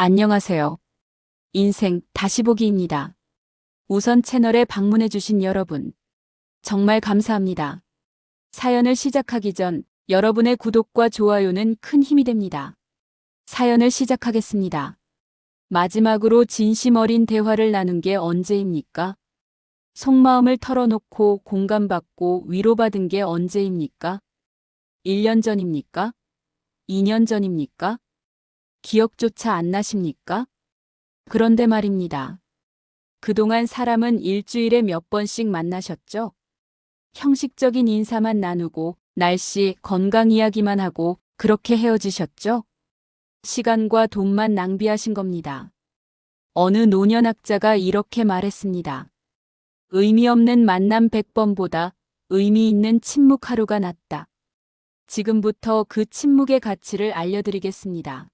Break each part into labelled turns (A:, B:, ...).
A: 안녕하세요. 인생 다시 보기입니다. 우선 채널에 방문해주신 여러분, 정말 감사합니다. 사연을 시작하기 전 여러분의 구독과 좋아요는 큰 힘이 됩니다. 사연을 시작하겠습니다. 마지막으로 진심 어린 대화를 나눈 게 언제입니까? 속마음을 털어놓고 공감받고 위로받은 게 언제입니까? 1년 전입니까? 2년 전입니까? 기억조차 안 나십니까? 그런데 말입니다. 그동안 사람은 일주일에 몇 번씩 만나셨죠? 형식적인 인사만 나누고 날씨, 건강 이야기만 하고 그렇게 헤어지셨죠? 시간과 돈만 낭비하신 겁니다. 어느 노년학자가 이렇게 말했습니다. 의미 없는 만남 100번보다 의미 있는 침묵 하루가 낫다. 지금부터 그 침묵의 가치를 알려드리겠습니다.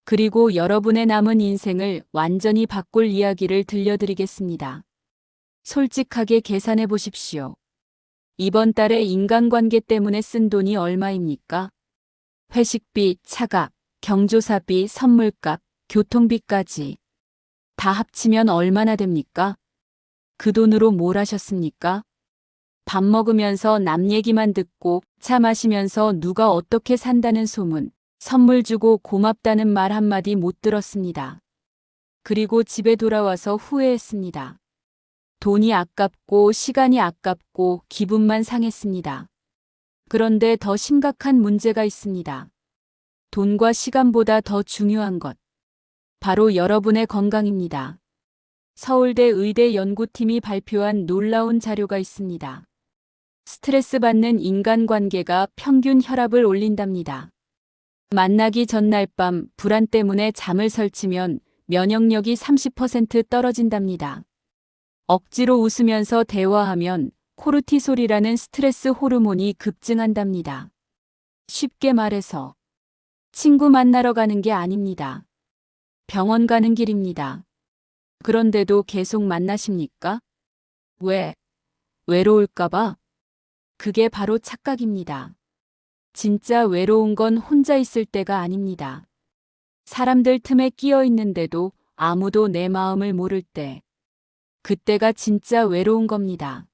A: 그리고 여러분의 남은 인생을 완전히 바꿀 이야기를 들려드리겠습니다. 솔직하게 계산해 보십시오. 이번 달에 인간관계 때문에 쓴 돈이 얼마입니까? 회식비, 차가, 경조사비, 선물값, 교통비까지. 다 합치면 얼마나 됩니까? 그 돈으로 뭘 하셨습니까? 밥 먹으면서 남 얘기만 듣고 차 마시면서 누가 어떻게 산다는 소문, 선물 주고 고맙다는 말 한마디 못 들었습니다. 그리고 집에 돌아와서 후회했습니다. 돈이 아깝고 시간이 아깝고 기분만 상했습니다. 그런데 더 심각한 문제가 있습니다. 돈과 시간보다 더 중요한 것. 바로 여러분의 건강입니다. 서울대 의대 연구팀이 발표한 놀라운 자료가 있습니다. 스트레스 받는 인간관계가 평균 혈압을 올린답니다. 만나기 전날 밤 불안 때문에 잠을 설치면 면역력이 30% 떨어진답니다. 억지로 웃으면서 대화하면 코르티솔이라는 스트레스 호르몬이 급증한답니다. 쉽게 말해서 친구 만나러 가는 게 아닙니다. 병원 가는 길입니다. 그런데도 계속 만나십니까? 왜? 외로울까봐? 그게 바로 착각입니다. 진짜 외로운 건 혼자 있을 때가 아닙니다. 사람들 틈에 끼어 있는데도 아무도 내 마음을 모를 때. 그때가 진짜 외로운 겁니다.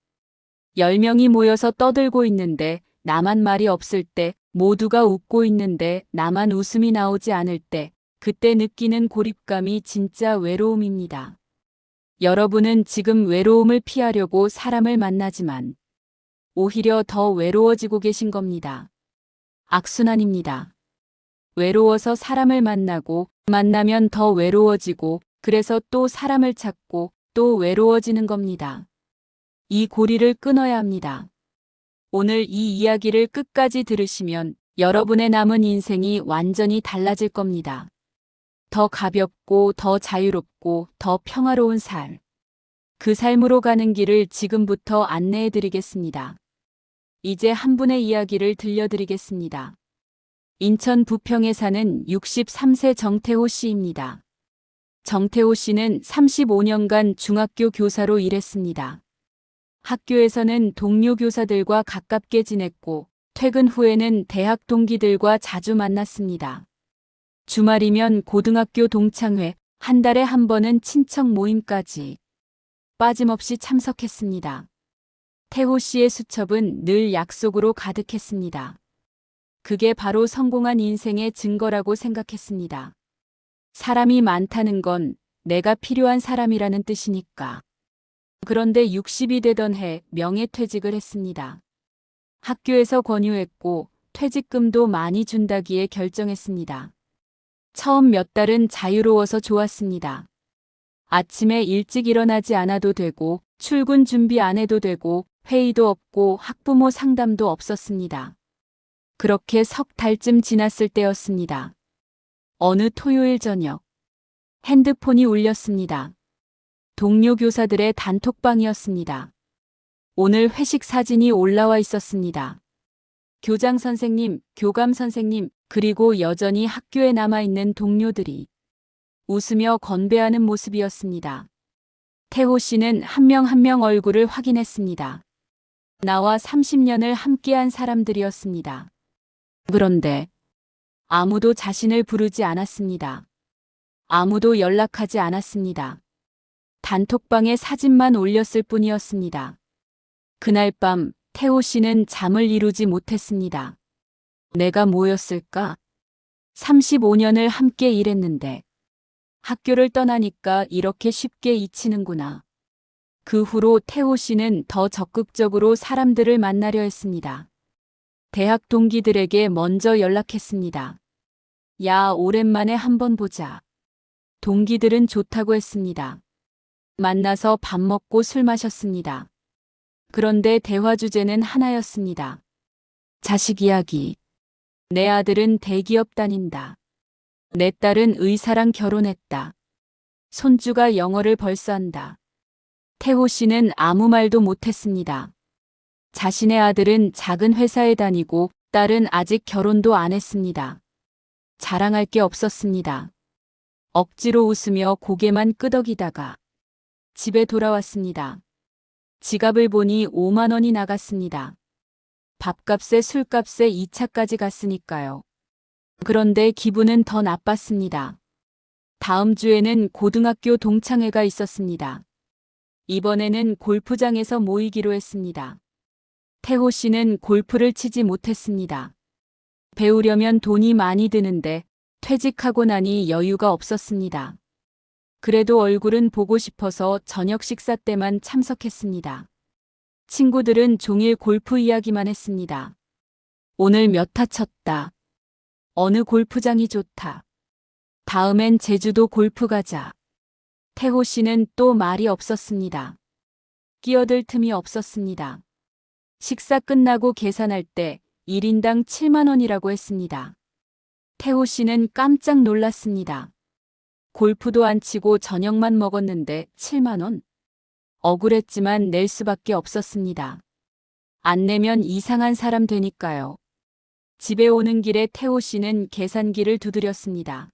A: 10명이 모여서 떠들고 있는데 나만 말이 없을 때, 모두가 웃고 있는데 나만 웃음이 나오지 않을 때, 그때 느끼는 고립감이 진짜 외로움입니다. 여러분은 지금 외로움을 피하려고 사람을 만나지만 오히려 더 외로워지고 계신 겁니다. 악순환입니다. 외로워서 사람을 만나고 만나면 더 외로워지고 그래서 또 사람을 찾고 또 외로워지는 겁니다. 이 고리를 끊어야 합니다. 오늘 이 이야기를 끝까지 들으시면 여러분의 남은 인생이 완전히 달라질 겁니다. 더 가볍고 더 자유롭고 더 평화로운 삶. 그 삶으로 가는 길을 지금부터 안내해 드리겠습니다. 이제 한 분의 이야기를 들려드리겠습니다. 인천 부평에 사는 63세 정태호 씨입니다. 정태호 씨는 35년간 중학교 교사로 일했습니다. 학교에서는 동료 교사들과 가깝게 지냈고 퇴근 후에는 대학 동기들과 자주 만났습니다. 주말이면 고등학교 동창회, 한 달에 한 번은 친척 모임까지 빠짐없이 참석했습니다. 태호 씨의 수첩은 늘 약속으로 가득했습니다. 그게 바로 성공한 인생의 증거라고 생각했습니다. 사람이 많다는 건 내가 필요한 사람이라는 뜻이니까. 그런데 60이 되던 해 명예퇴직을 했습니다. 학교에서 권유했고 퇴직금도 많이 준다기에 결정했습니다. 처음 몇 달은 자유로워서 좋았습니다. 아침에 일찍 일어나지 않아도 되고 출근 준비 안 해도 되고 회의도 없고 학부모 상담도 없었습니다. 그렇게 석 달쯤 지났을 때였습니다. 어느 토요일 저녁 핸드폰이 울렸습니다. 동료 교사들의 단톡방이었습니다. 오늘 회식 사진이 올라와 있었습니다. 교장 선생님, 교감 선생님, 그리고 여전히 학교에 남아있는 동료들이 웃으며 건배하는 모습이었습니다. 태호 씨는 한 명 한 명 얼굴을 확인했습니다. 나와 30년을 함께한 사람들이었습니다. 그런데 아무도 자신을 부르지 않았습니다. 아무도 연락하지 않았습니다. 단톡방에 사진만 올렸을 뿐이었습니다. 그날 밤 태호 씨는 잠을 이루지 못했습니다. 내가 뭐였을까? 35년을 함께 일했는데 학교를 떠나니까 이렇게 쉽게 잊히는구나. 그 후로 태호 씨는 더 적극적으로 사람들을 만나려 했습니다. 대학 동기들에게 먼저 연락했습니다. 야, 오랜만에 한번 보자. 동기들은 좋다고 했습니다. 만나서 밥 먹고 술 마셨습니다. 그런데 대화 주제는 하나였습니다. 자식 이야기. 내 아들은 대기업 다닌다. 내 딸은 의사랑 결혼했다. 손주가 영어를 벌써 한다. 태호 씨는 아무 말도 못했습니다. 자신의 아들은 작은 회사에 다니고 딸은 아직 결혼도 안 했습니다. 자랑할 게 없었습니다. 억지로 웃으며 고개만 끄덕이다가 집에 돌아왔습니다. 지갑을 보니 5만 원이 나갔습니다. 밥값에 술값에 2차까지 갔으니까요. 그런데 기분은 더 나빴습니다. 다음 주에는 고등학교 동창회가 있었습니다. 이번에는 골프장에서 모이기로 했습니다. 태호 씨는 골프를 치지 못했습니다. 배우려면 돈이 많이 드는데 퇴직하고 나니 여유가 없었습니다. 그래도 얼굴은 보고 싶어서 저녁 식사 때만 참석했습니다. 친구들은 종일 골프 이야기만 했습니다. 오늘 몇 타 쳤다. 어느 골프장이 좋다. 다음엔 제주도 골프 가자. 태호 씨는 또 말이 없었습니다. 끼어들 틈이 없었습니다. 식사 끝나고 계산할 때 1인당 7만 원이라고 했습니다. 태호 씨는 깜짝 놀랐습니다. 골프도 안 치고 저녁만 먹었는데 7만 원? 억울했지만 낼 수밖에 없었습니다. 안 내면 이상한 사람 되니까요. 집에 오는 길에 태호 씨는 계산기를 두드렸습니다.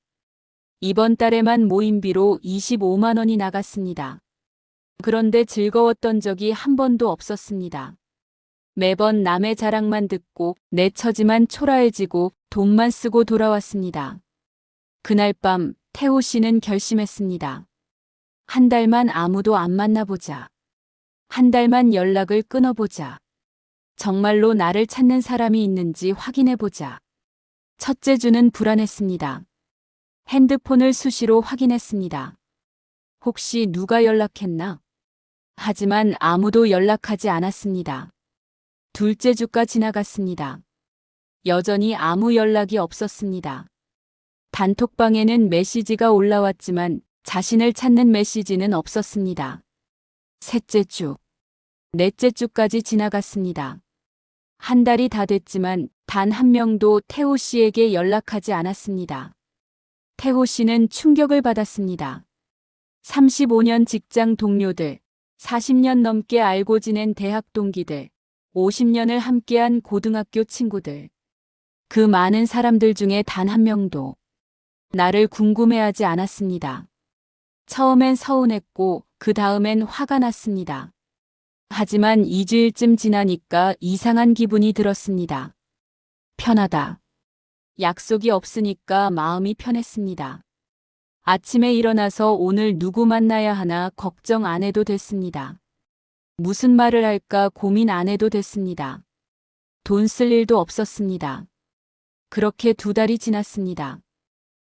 A: 이번 달에만 모임비로 25만 원이 나갔습니다. 그런데 즐거웠던 적이 한 번도 없었습니다. 매번 남의 자랑만 듣고 내 처지만 초라해지고 돈만 쓰고 돌아왔습니다. 그날 밤 태호 씨는 결심했습니다. 한 달만 아무도 안 만나보자. 한 달만 연락을 끊어보자. 정말로 나를 찾는 사람이 있는지 확인해보자. 첫째 주는 불안했습니다. 핸드폰을 수시로 확인했습니다. 혹시 누가 연락했나? 하지만 아무도 연락하지 않았습니다. 둘째 주가 지나갔습니다. 여전히 아무 연락이 없었습니다. 단톡방에는 메시지가 올라왔지만 자신을 찾는 메시지는 없었습니다. 셋째 주, 넷째 주까지 지나갔습니다. 한 달이 다 됐지만 단 한 명도 태호 씨에게 연락하지 않았습니다. 태호 씨는 충격을 받았습니다. 35년 직장 동료들, 40년 넘게 알고 지낸 대학 동기들, 50년을 함께한 고등학교 친구들. 그 많은 사람들 중에 단 한 명도 나를 궁금해하지 않았습니다. 처음엔 서운했고 그 다음엔 화가 났습니다. 하지만 2주일쯤 지나니까 이상한 기분이 들었습니다. 편하다. 약속이 없으니까 마음이 편했습니다. 아침에 일어나서 오늘 누구 만나야 하나 걱정 안 해도 됐습니다. 무슨 말을 할까 고민 안 해도 됐습니다. 돈 쓸 일도 없었습니다. 그렇게 2달이 지났습니다.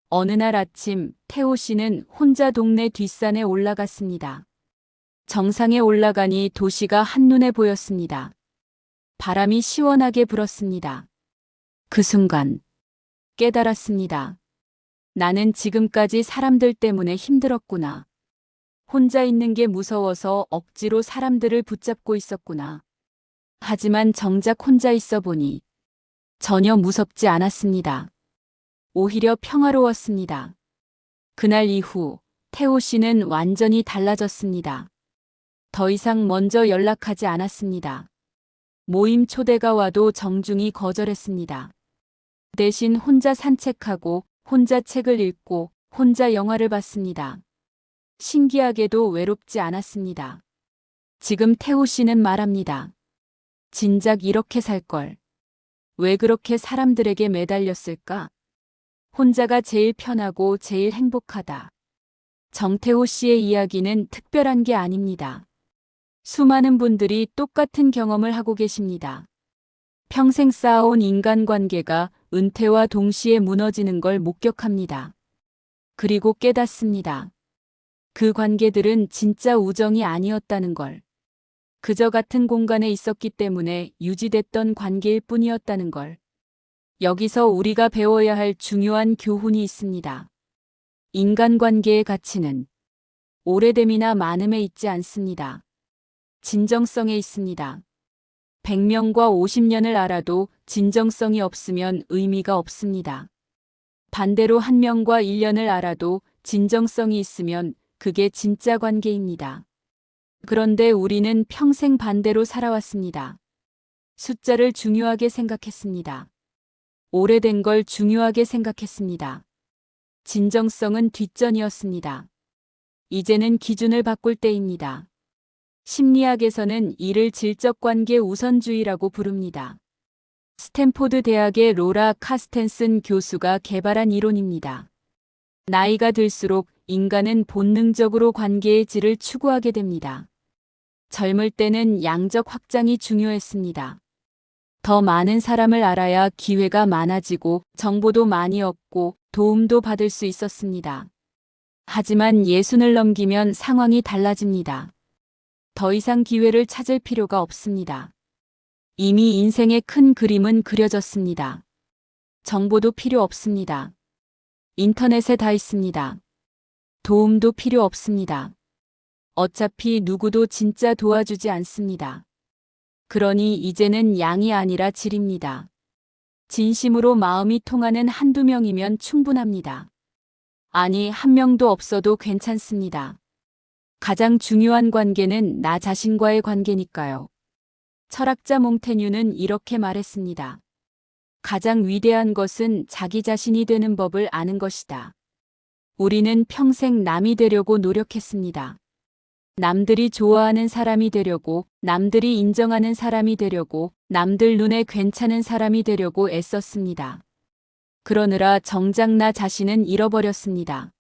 A: 어느 날 아침 태호 씨는 혼자 동네 뒷산에 올라갔습니다. 정상에 올라가니 도시가 한눈에 보였습니다. 바람이 시원하게 불었습니다. 그 순간 깨달았습니다. 나는 지금까지 사람들 때문에 힘들었구나. 혼자 있는 게 무서워서 억지로 사람들을 붙잡고 있었구나. 하지만 정작 혼자 있어 보니 전혀 무섭지 않았습니다. 오히려 평화로웠습니다. 그날 이후 태호 씨는 완전히 달라졌습니다. 더 이상 먼저 연락하지 않았습니다. 모임 초대가 와도 정중히 거절했습니다. 대신 혼자 산책하고 혼자 책을 읽고 혼자 영화를 봤습니다. 신기하게도 외롭지 않았습니다. 지금 태호 씨는 말합니다. 진작 이렇게 살 걸. 왜 그렇게 사람들에게 매달렸을까? 혼자가 제일 편하고 제일 행복하다. 정태호 씨의 이야기는 특별한 게 아닙니다. 수많은 분들이 똑같은 경험을 하고 계십니다. 평생 쌓아온 인간관계가 은퇴와 동시에 무너지는 걸 목격합니다. 그리고 깨닫습니다. 그 관계들은 진짜 우정이 아니었다는 걸. 그저 같은 공간에 있었기 때문에 유지됐던 관계일 뿐이었다는 걸. 여기서 우리가 배워야 할 중요한 교훈이 있습니다. 인간관계의 가치는 오래됨이나 많음에 있지 않습니다. 진정성에 있습니다. 100년과 50년을 알아도 진정성이 없으면 의미가 없습니다. 반대로 1명과 1년을 알아도 진정성이 있으면 그게 진짜 관계입니다. 그런데 우리는 평생 반대로 살아왔습니다. 숫자를 중요하게 생각했습니다. 오래된 걸 중요하게 생각했습니다. 진정성은 뒷전이었습니다. 이제는 기준을 바꿀 때입니다. 심리학에서는 이를 질적관계 우선주의라고 부릅니다. 스탠포드 대학의 로라 카스텐슨 교수가 개발한 이론입니다. 나이가 들수록 인간은 본능적으로 관계의 질을 추구하게 됩니다. 젊을 때는 양적 확장이 중요했습니다. 더 많은 사람을 알아야 기회가 많아지고 정보도 많이 얻고 도움도 받을 수 있었습니다. 하지만 60을 넘기면 상황이 달라집니다. 더 이상 기회를 찾을 필요가 없습니다. 이미 인생의 큰 그림은 그려졌습니다. 정보도 필요 없습니다. 인터넷에 다 있습니다. 도움도 필요 없습니다. 어차피 누구도 진짜 도와주지 않습니다. 그러니 이제는 양이 아니라 질입니다. 진심으로 마음이 통하는 한두 명이면 충분합니다. 아니, 한 명도 없어도 괜찮습니다. 가장 중요한 관계는 나 자신과의 관계니까요. 철학자 몽테뉴는 이렇게 말했습니다. 가장 위대한 것은 자기 자신이 되는 법을 아는 것이다. 우리는 평생 남이 되려고 노력했습니다. 남들이 좋아하는 사람이 되려고, 남들이 인정하는 사람이 되려고, 남들 눈에 괜찮은 사람이 되려고 애썼습니다. 그러느라 정작 나 자신은 잃어버렸습니다.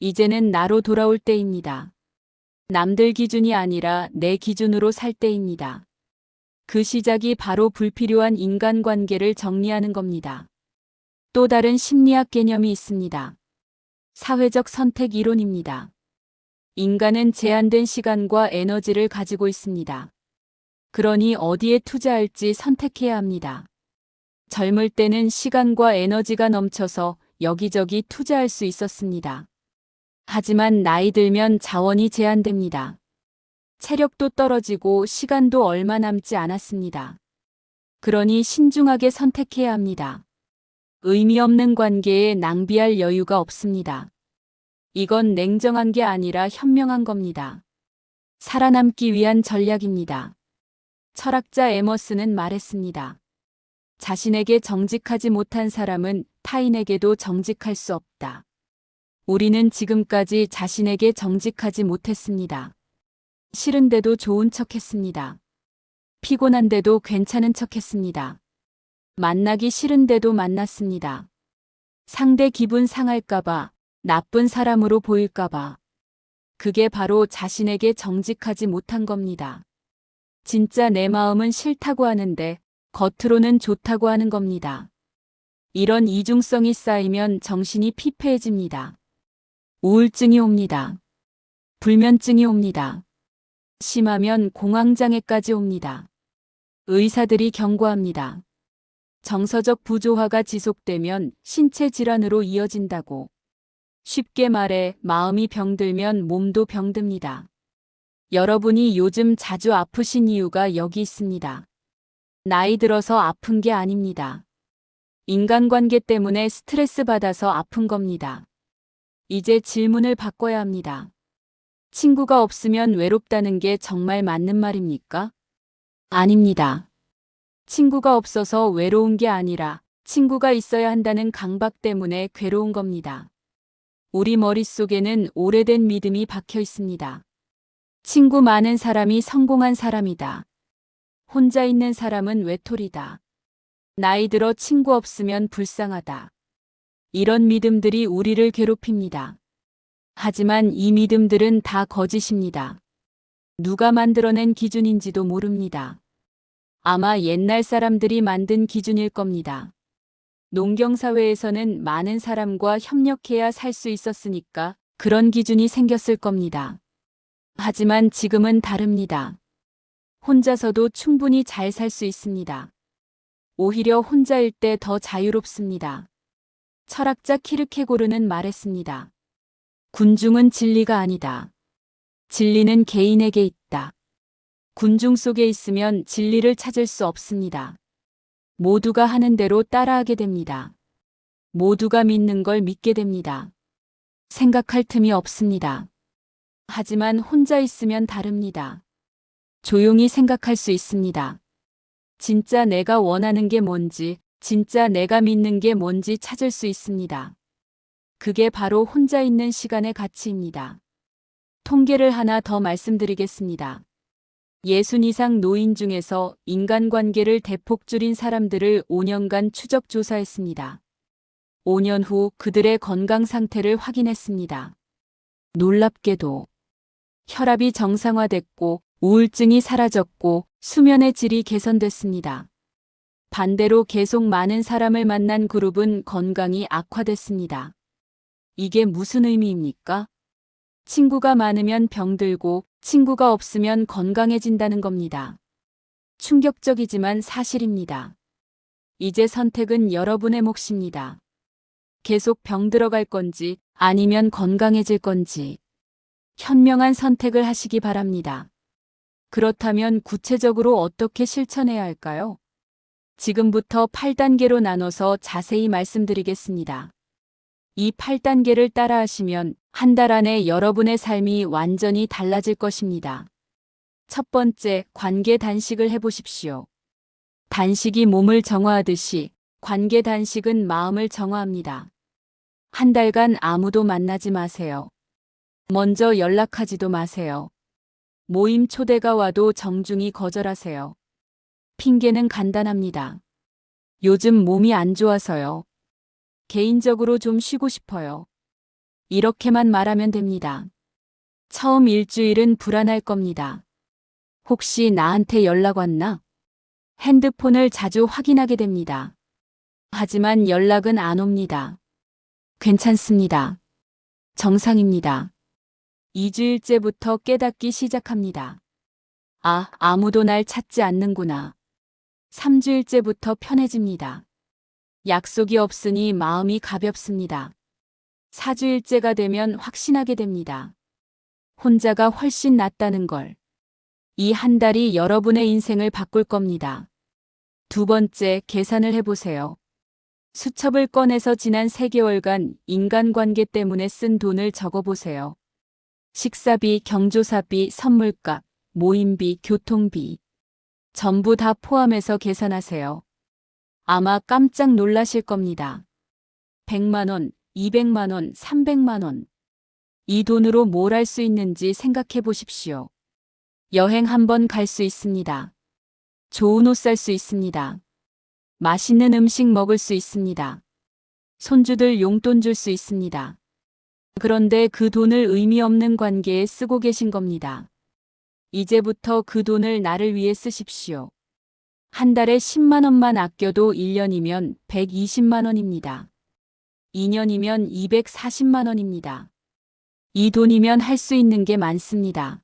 A: 이제는 나로 돌아올 때입니다. 남들 기준이 아니라 내 기준으로 살 때입니다. 그 시작이 바로 불필요한 인간관계를 정리하는 겁니다. 또 다른 심리학 개념이 있습니다. 사회적 선택 이론입니다. 인간은 제한된 시간과 에너지를 가지고 있습니다. 그러니 어디에 투자할지 선택해야 합니다. 젊을 때는 시간과 에너지가 넘쳐서 여기저기 투자할 수 있었습니다. 하지만 나이 들면 자원이 제한됩니다. 체력도 떨어지고 시간도 얼마 남지 않았습니다. 그러니 신중하게 선택해야 합니다. 의미 없는 관계에 낭비할 여유가 없습니다. 이건 냉정한 게 아니라 현명한 겁니다. 살아남기 위한 전략입니다. 철학자 에머슨은 말했습니다. 자신에게 정직하지 못한 사람은 타인에게도 정직할 수 없다. 우리는 지금까지 자신에게 정직하지 못했습니다. 싫은데도 좋은 척 했습니다. 피곤한데도 괜찮은 척 했습니다. 만나기 싫은데도 만났습니다. 상대 기분 상할까봐, 나쁜 사람으로 보일까봐. 그게 바로 자신에게 정직하지 못한 겁니다. 진짜 내 마음은 싫다고 하는데 겉으로는 좋다고 하는 겁니다. 이런 이중성이 쌓이면 정신이 피폐해집니다. 우울증이 옵니다. 불면증이 옵니다. 심하면 공황장애까지 옵니다. 의사들이 경고합니다. 정서적 부조화가 지속되면 신체 질환으로 이어진다고. 쉽게 말해 마음이 병들면 몸도 병듭니다. 여러분이 요즘 자주 아프신 이유가 여기 있습니다. 나이 들어서 아픈 게 아닙니다. 인간관계 때문에 스트레스 받아서 아픈 겁니다. 이제 질문을 바꿔야 합니다. 친구가 없으면 외롭다는 게 정말 맞는 말입니까? 아닙니다. 친구가 없어서 외로운 게 아니라 친구가 있어야 한다는 강박 때문에 괴로운 겁니다. 우리 머릿속에는 오래된 믿음이 박혀 있습니다. 친구 많은 사람이 성공한 사람이다. 혼자 있는 사람은 외톨이다. 나이 들어 친구 없으면 불쌍하다. 이런 믿음들이 우리를 괴롭힙니다. 하지만 이 믿음들은 다 거짓입니다. 누가 만들어낸 기준인지도 모릅니다. 아마 옛날 사람들이 만든 기준일 겁니다. 농경사회에서는 많은 사람과 협력해야 살 수 있었으니까 그런 기준이 생겼을 겁니다. 하지만 지금은 다릅니다. 혼자서도 충분히 잘 살 수 있습니다. 오히려 혼자일 때 더 자유롭습니다. 철학자 키르케고르는 말했습니다. 군중은 진리가 아니다. 진리는 개인에게 있다. 군중 속에 있으면 진리를 찾을 수 없습니다. 모두가 하는 대로 따라하게 됩니다. 모두가 믿는 걸 믿게 됩니다. 생각할 틈이 없습니다. 하지만 혼자 있으면 다릅니다. 조용히 생각할 수 있습니다. 진짜 내가 원하는 게 뭔지, 진짜 내가 믿는 게 뭔지 찾을 수 있습니다. 그게 바로 혼자 있는 시간의 가치입니다. 통계를 하나 더 말씀드리겠습니다. 60 이상 노인 중에서 인간관계를 대폭 줄인 사람들을 5년간 추적 조사했습니다. 5년 후 그들의 건강 상태를 확인했습니다. 놀랍게도 혈압이 정상화됐고 우울증이 사라졌고 수면의 질이 개선됐습니다. 반대로 계속 많은 사람을 만난 그룹은 건강이 악화됐습니다. 이게 무슨 의미입니까? 친구가 많으면 병들고 친구가 없으면 건강해진다는 겁니다. 충격적이지만 사실입니다. 이제 선택은 여러분의 몫입니다. 계속 병들어갈 건지 아니면 건강해질 건지 현명한 선택을 하시기 바랍니다. 그렇다면 구체적으로 어떻게 실천해야 할까요? 지금부터 8단계로 나눠서 자세히 말씀드리겠습니다. 이 8단계를 따라하시면 한 달 안에 여러분의 삶이 완전히 달라질 것입니다. 첫 번째, 관계 단식을 해보십시오. 단식이 몸을 정화하듯이 관계 단식은 마음을 정화합니다. 한 달간 아무도 만나지 마세요. 먼저 연락하지도 마세요. 모임 초대가 와도 정중히 거절하세요. 핑계는 간단합니다. 요즘 몸이 안 좋아서요. 개인적으로 좀 쉬고 싶어요. 이렇게만 말하면 됩니다. 처음 일주일은 불안할 겁니다. 혹시 나한테 연락 왔나? 핸드폰을 자주 확인하게 됩니다. 하지만 연락은 안 옵니다. 괜찮습니다. 정상입니다. 2주일째부터 깨닫기 시작합니다. 아, 아무도 날 찾지 않는구나. 3주일째부터 편해집니다. 약속이 없으니 마음이 가볍습니다. 4주일째가 되면 확신하게 됩니다. 혼자가 훨씬 낫다는 걸. 이 한 달이 여러분의 인생을 바꿀 겁니다. 두 번째, 계산을 해보세요. 수첩을 꺼내서 지난 3개월간 인간관계 때문에 쓴 돈을 적어보세요. 식사비, 경조사비, 선물값, 모임비, 교통비. 전부 다 포함해서 계산하세요. 아마 깜짝 놀라실 겁니다. 100만 원, 200만 원, 300만 원. 이 돈으로 뭘 할 수 있는지 생각해 보십시오. 여행 한번 갈 수 있습니다. 좋은 옷 살 수 있습니다. 맛있는 음식 먹을 수 있습니다. 손주들 용돈 줄 수 있습니다. 그런데 그 돈을 의미 없는 관계에 쓰고 계신 겁니다. 이제부터 그 돈을 나를 위해 쓰십시오. 한 달에 10만 원만 아껴도 1년이면 120만 원입니다. 2년이면 240만 원입니다. 이 돈이면 할 수 있는 게 많습니다.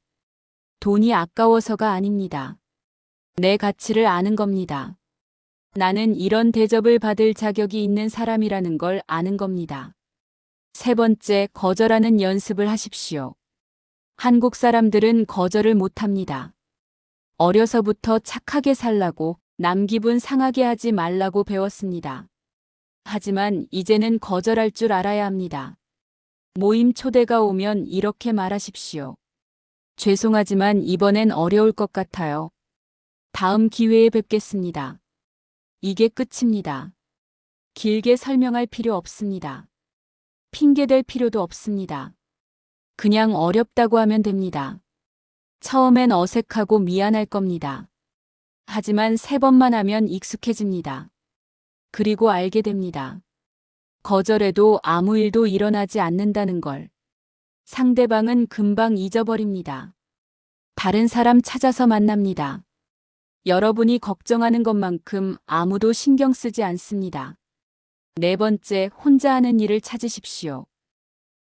A: 돈이 아까워서가 아닙니다. 내 가치를 아는 겁니다. 나는 이런 대접을 받을 자격이 있는 사람이라는 걸 아는 겁니다. 세 번째, 거절하는 연습을 하십시오. 한국 사람들은 거절을 못합니다. 어려서부터 착하게 살라고 남 기분 상하게 하지 말라고 배웠습니다. 하지만 이제는 거절할 줄 알아야 합니다. 모임 초대가 오면 이렇게 말하십시오. 죄송하지만 이번엔 어려울 것 같아요. 다음 기회에 뵙겠습니다. 이게 끝입니다. 길게 설명할 필요 없습니다. 핑계댈 필요도 없습니다. 그냥 어렵다고 하면 됩니다. 처음엔 어색하고 미안할 겁니다. 하지만 3번만 하면 익숙해집니다. 그리고 알게 됩니다. 거절해도 아무 일도 일어나지 않는다는 걸. 상대방은 금방 잊어버립니다. 다른 사람 찾아서 만납니다. 여러분이 걱정하는 것만큼 아무도 신경 쓰지 않습니다. 네 번째, 혼자 하는 일을 찾으십시오.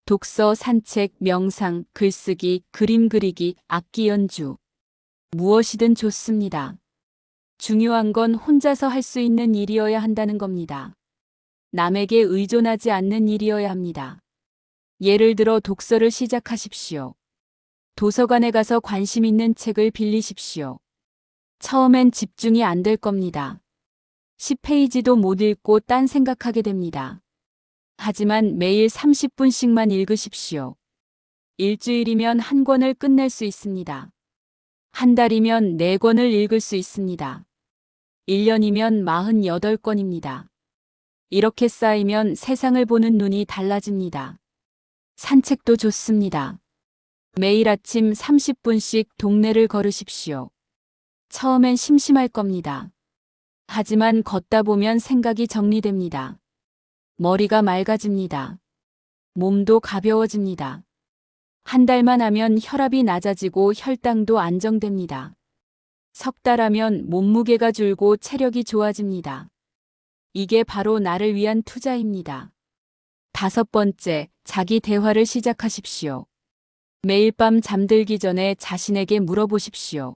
A: 독서, 산책, 명상, 글쓰기, 그림 그리기, 악기 연주. 무엇이든 좋습니다. 중요한 건 혼자서 할 수 있는 일이어야 한다는 겁니다. 남에게 의존하지 않는 일이어야 합니다. 예를 들어 독서를 시작하십시오. 도서관에 가서 관심 있는 책을 빌리십시오. 처음엔 집중이 안 될 겁니다. 10페이지도 못 읽고 딴 생각하게 됩니다. 하지만 매일 30분씩만 읽으십시오. 일주일이면 한 권을 끝낼 수 있습니다. 한 달이면 4권을 읽을 수 있습니다. 1년이면 48권입니다. 이렇게 쌓이면 세상을 보는 눈이 달라집니다. 산책도 좋습니다. 매일 아침 30분씩 동네를 걸으십시오. 처음엔 심심할 겁니다. 하지만 걷다 보면 생각이 정리됩니다. 머리가 맑아집니다. 몸도 가벼워집니다. 한 달만 하면 혈압이 낮아지고 혈당도 안정됩니다. 석 달 하면 몸무게가 줄고 체력이 좋아집니다. 이게 바로 나를 위한 투자입니다. 다섯 번째, 자기 대화를 시작하십시오. 매일 밤 잠들기 전에 자신에게 물어보십시오.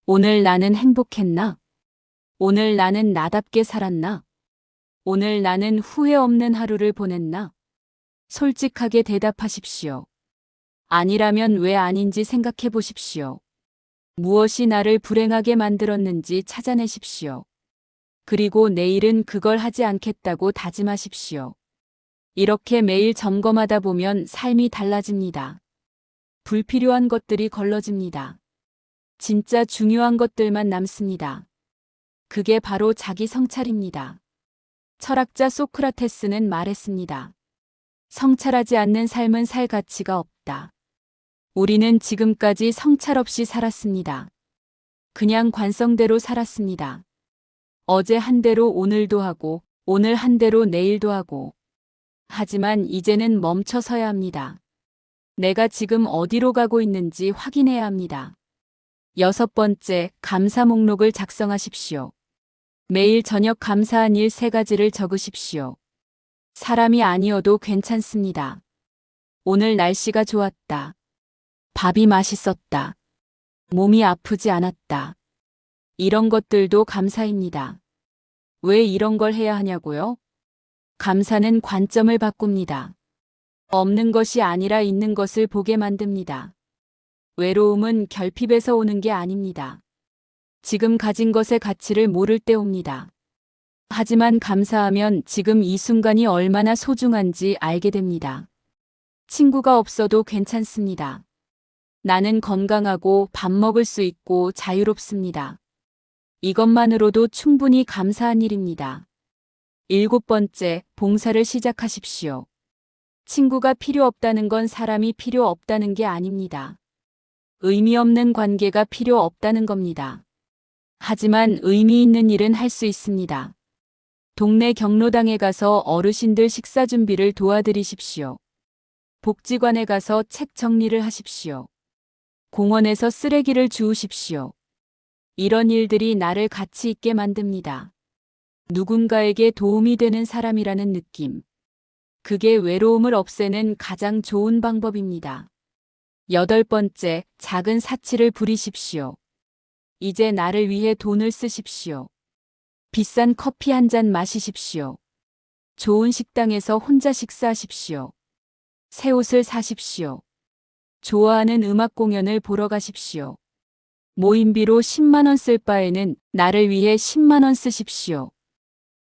A: 오늘 나는 행복했나? 오늘 나는 나답게 살았나? 오늘 나는 후회 없는 하루를 보냈나? 솔직하게 대답하십시오. 아니라면 왜 아닌지 생각해 보십시오. 무엇이 나를 불행하게 만들었는지 찾아내십시오. 그리고 내일은 그걸 하지 않겠다고 다짐하십시오. 이렇게 매일 점검하다 보면 삶이 달라집니다. 불필요한 것들이 걸러집니다. 진짜 중요한 것들만 남습니다. 그게 바로 자기 성찰입니다. 철학자 소크라테스는 말했습니다. 성찰하지 않는 삶은 살 가치가 없다. 우리는 지금까지 성찰 없이 살았습니다. 그냥 관성대로 살았습니다. 어제 한 대로 오늘도 하고, 오늘 한 대로 내일도 하고. 하지만 이제는 멈춰서야 합니다. 내가 지금 어디로 가고 있는지 확인해야 합니다. 여섯 번째, 감사 목록을 작성하십시오. 매일 저녁 감사한 일 3가지를 적으십시오. 사람이 아니어도 괜찮습니다. 오늘 날씨가 좋았다. 밥이 맛있었다. 몸이 아프지 않았다. 이런 것들도 감사입니다. 왜 이런 걸 해야 하냐고요? 감사는 관점을 바꿉니다. 없는 것이 아니라 있는 것을 보게 만듭니다. 외로움은 결핍에서 오는 게 아닙니다. 지금 가진 것의 가치를 모를 때 옵니다. 하지만 감사하면 지금 이 순간이 얼마나 소중한지 알게 됩니다. 친구가 없어도 괜찮습니다. 나는 건강하고 밥 먹을 수 있고 자유롭습니다. 이것만으로도 충분히 감사한 일입니다. 일곱 번째, 봉사를 시작하십시오. 친구가 필요 없다는 건 사람이 필요 없다는 게 아닙니다. 의미 없는 관계가 필요 없다는 겁니다. 하지만 의미 있는 일은 할 수 있습니다. 동네 경로당에 가서 어르신들 식사 준비를 도와드리십시오. 복지관에 가서 책 정리를 하십시오. 공원에서 쓰레기를 주우십시오. 이런 일들이 나를 가치 있게 만듭니다. 누군가에게 도움이 되는 사람이라는 느낌. 그게 외로움을 없애는 가장 좋은 방법입니다. 여덟 번째, 작은 사치를 부리십시오. 이제 나를 위해 돈을 쓰십시오. 비싼 커피 한 잔 마시십시오. 좋은 식당에서 혼자 식사하십시오. 새 옷을 사십시오. 좋아하는 음악 공연을 보러 가십시오. 모임비로 10만 원 쓸 바에는 나를 위해 10만 원 쓰십시오.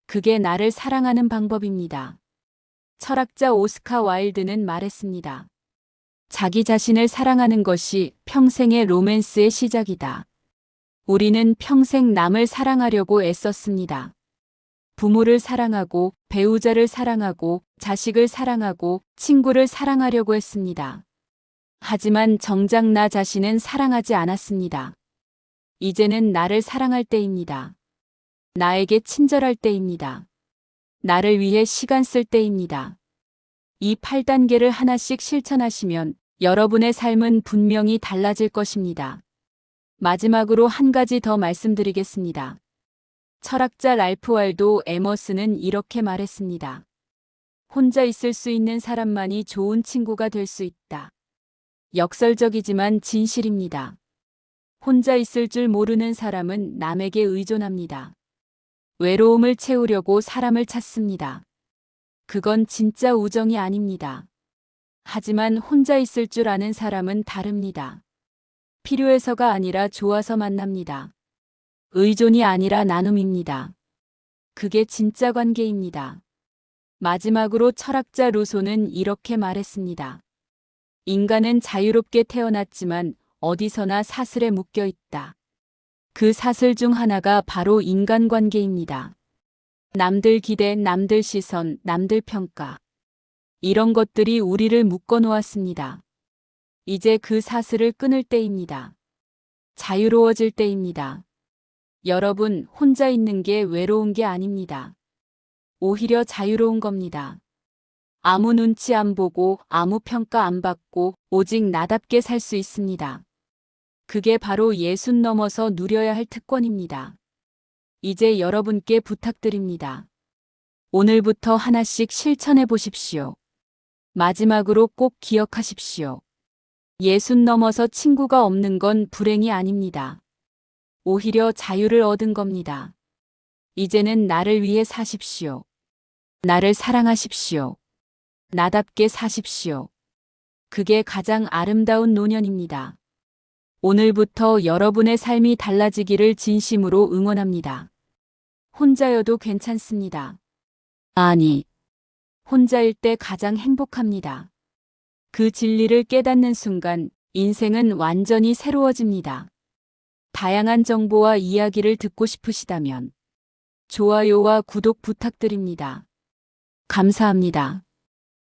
A: 그게 나를 사랑하는 방법입니다. 철학자 오스카 와일드는 말했습니다. 자기 자신을 사랑하는 것이 평생의 로맨스의 시작이다. 우리는 평생 남을 사랑하려고 애썼습니다. 부모를 사랑하고, 배우자를 사랑하고, 자식을 사랑하고, 친구를 사랑하려고 했습니다. 하지만 정작 나 자신은 사랑하지 않았습니다. 이제는 나를 사랑할 때입니다. 나에게 친절할 때입니다. 나를 위해 시간 쓸 때입니다. 이 8단계를 하나씩 실천하시면 여러분의 삶은 분명히 달라질 것입니다. 마지막으로 한 가지 더 말씀드리겠습니다. 철학자 랄프 월도 에머슨은 이렇게 말했습니다. 혼자 있을 수 있는 사람만이 좋은 친구가 될 수 있다. 역설적이지만 진실입니다. 혼자 있을 줄 모르는 사람은 남에게 의존합니다. 외로움을 채우려고 사람을 찾습니다. 그건 진짜 우정이 아닙니다. 하지만 혼자 있을 줄 아는 사람은 다릅니다. 필요해서가 아니라 좋아서 만납니다. 의존이 아니라 나눔입니다. 그게 진짜 관계입니다. 마지막으로 철학자 루소는 이렇게 말했습니다. 인간은 자유롭게 태어났지만 어디서나 사슬에 묶여 있다. 그 사슬 중 하나가 바로 인간관계입니다. 남들 기대, 남들 시선, 남들 평가. 이런 것들이 우리를 묶어 놓았습니다. 이제 그 사슬을 끊을 때입니다. 자유로워질 때입니다. 여러분, 혼자 있는 게 외로운 게 아닙니다. 오히려 자유로운 겁니다. 아무 눈치 안 보고 아무 평가 안 받고 오직 나답게 살 수 있습니다. 그게 바로 예순 넘어서 누려야 할 특권입니다. 이제 여러분께 부탁드립니다. 오늘부터 하나씩 실천해 보십시오. 마지막으로 꼭 기억하십시오. 예순 넘어서 친구가 없는 건 불행이 아닙니다. 오히려 자유를 얻은 겁니다. 이제는 나를 위해 사십시오. 나를 사랑하십시오. 나답게 사십시오. 그게 가장 아름다운 노년입니다. 오늘부터 여러분의 삶이 달라지기를 진심으로 응원합니다. 혼자여도 괜찮습니다. 아니, 혼자일 때 가장 행복합니다. 그 진리를 깨닫는 순간 인생은 완전히 새로워집니다. 다양한 정보와 이야기를 듣고 싶으시다면 좋아요와 구독 부탁드립니다. 감사합니다.